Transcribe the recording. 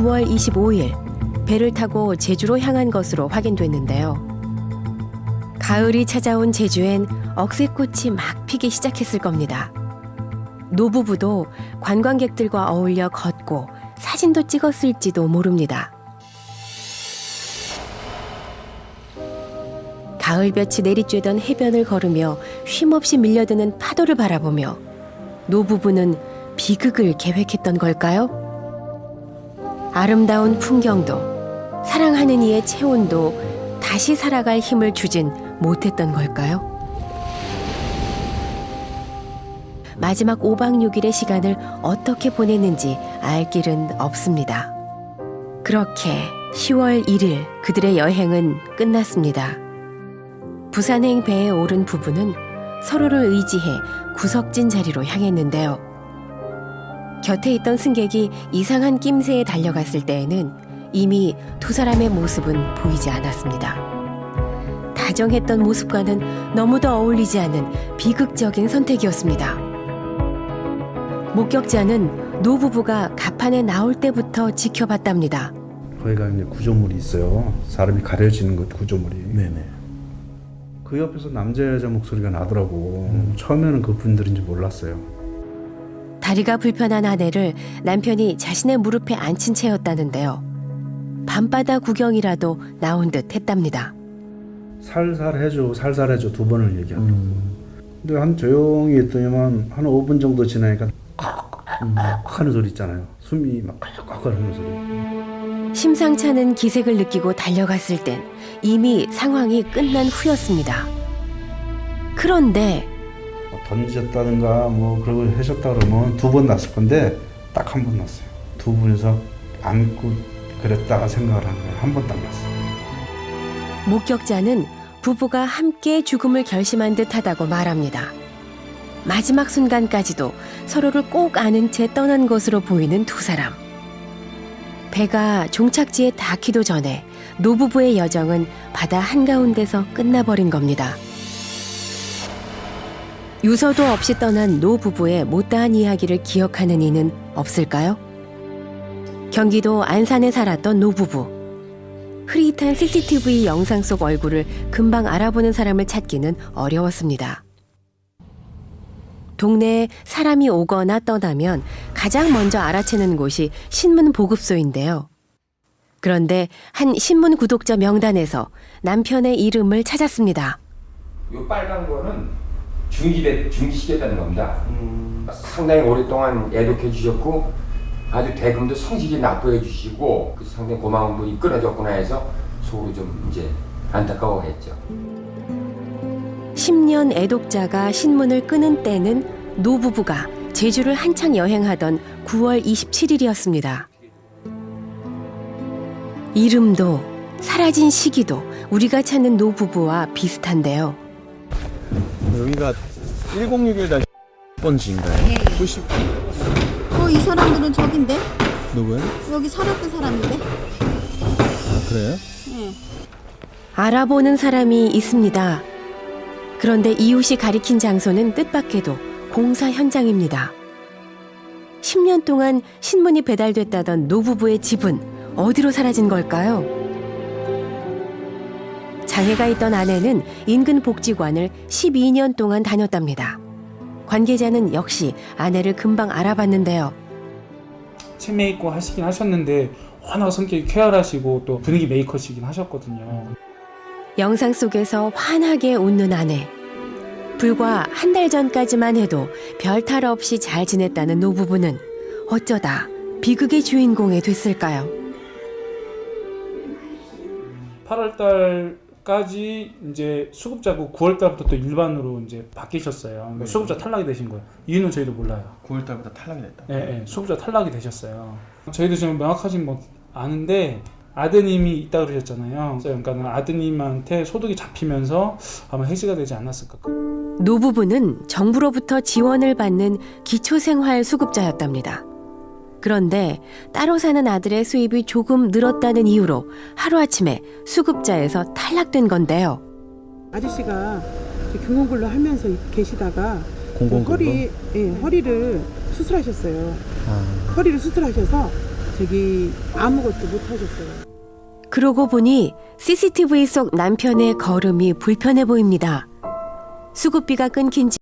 9월 25일 배를 타고 제주로 향한 것으로 확인됐는데요. 가을이 찾아온 제주엔 억새꽃이 막 피기 시작했을 겁니다. 노부부도 관광객들과 어울려 걷고 사진도 찍었을지도 모릅니다. 가을볕이 내리쬐던 해변을 걸으며 쉼없이 밀려드는 파도를 바라보며 노부부는 비극을 계획했던 걸까요? 아름다운 풍경도 사랑하는 이의 체온도 다시 살아갈 힘을 주진 못했던 걸까요? 마지막 5박 6일의 시간을 어떻게 보냈는지 알 길은 없습니다. 그렇게 10월 1일 그들의 여행은 끝났습니다. 부산행 배에 오른 부부는 서로를 의지해 구석진 자리로 향했는데요. 곁에 있던 승객이 이상한 낌새에 달려갔을 때에는 이미 두 사람의 모습은 보이지 않았습니다. 다정했던 모습과는 너무도 어울리지 않는 비극적인 선택이었습니다. 목격자는 노부부가 갑판에 나올 때부터 지켜봤답니다. 거기가 이제 구조물이 있어요. 사람이 가려지는 것 구조물이. 네네. 그 옆에서 남자 여자 목소리가 나더라고. 처음에는 그 분들인지 몰랐어요. 다리가 불편한 아내를 남편이 자신의 무릎에 앉힌 채였다는데요. 밤바다 구경이라도 나온 듯 했답니다. 살살 해줘 두 번을 얘기합니다. 근데 한 조용히 했더니만 한 5분 정도 지나니까 하는 소리 있잖아요. 숨이 막 하는 소리. 심상찮은 기색을 느끼고 달려갔을 땐 이미 상황이 끝난 후였습니다. 그런데 던졌다든가 뭐 그러고 하셨다 그러면 두 번 났을 건데 딱 한 번 났어요. 두 분이서 안고 그랬다가 생각을 한 거예요. 한 번 딱 났어요. 목격자는 부부가 함께 죽음을 결심한 듯하다고 말합니다. 마지막 순간까지도 서로를 꼭 아는 채 떠난 것으로 보이는 두 사람. 배가 종착지에 닿기도 전에 노부부의 여정은 바다 한가운데서 끝나버린 겁니다. 유서도 없이 떠난 노부부의 못다한 이야기를 기억하는 이는 없을까요? 경기도 안산에 살았던 노부부. 흐릿한 CCTV 영상 속 얼굴을 금방 알아보는 사람을 찾기는 어려웠습니다. 동네에 사람이 오거나 떠나면 가장 먼저 알아채는 곳이 신문 보급소인데요. 그런데 한 신문 구독자 명단에서 남편의 이름을 찾았습니다. 이 빨간 거는 중지시켰다는 겁니다. 상당히 오랫동안 애독해 주셨고 아주 대금도 성실히 납부해 주시고 상당히 고마운 분이 끊어졌구나 해서 속으로 좀 이제 안타까워했죠. 10년 애독자가 신문을 끄는 때는 노부부가 제주를 한창 여행하던 9월 27일이었습니다. 이름도 사라진 시기도 우리가 찾는 노부부와 비슷한데요. 여기가 1061-번지인가요? 네. 90. 이 사람들은 저긴데? 누구요? 여기 살았던 사람인데? 아, 그래요? 네. 알아보는 사람이 있습니다. 그런데 이웃이 가리킨 장소는 뜻밖에도 공사 현장입니다. 10년 동안 신문이 배달됐다던 노부부의 집은 어디로 사라진 걸까요? 장애가 있던 아내는 인근 복지관을 12년 동안 다녔답니다. 관계자는 역시 아내를 금방 알아봤는데요. 치매 있고 하시긴 하셨는데 워낙 성격이 쾌활하시고 또 분위기 메이커시긴 하셨거든요. 영상 속에서 환하게 웃는 아내. 불과 한 달 전까지만 해도 별 탈 없이 잘 지냈다는 노부부는 어쩌다 비극의 주인공이 됐을까요? 8월달까지 이제 수급자고 9월달부터 또 일반으로 이제 바뀌셨어요. 수급자 탈락이 되신 거예요. 이유는 저희도 몰라요. 9월달부터 탈락이 됐다. 네, 수급자 탈락이 되셨어요. 저희도 지금 명확하진 못 아는데 아드님이 있다 그러셨잖아요. 그러니까 아드님한테 소득이 잡히면서 아마 해지가 되지 않았을까. 노부부는 정부로부터 지원을 받는 기초생활 수급자였답니다. 그런데 따로 사는 아들의 수입이 조금 늘었다는 이유로 하루아침에 수급자에서 탈락된 건데요. 아저씨가 경공근로 하면서 계시다가 공공근로? 허리를 수술하셨어요. 아. 허리를 수술하셔서 아무것도 못 하셨어요. 그러고 보니 CCTV 속 남편의 걸음이 불편해 보입니다. 수급비가 끊긴 지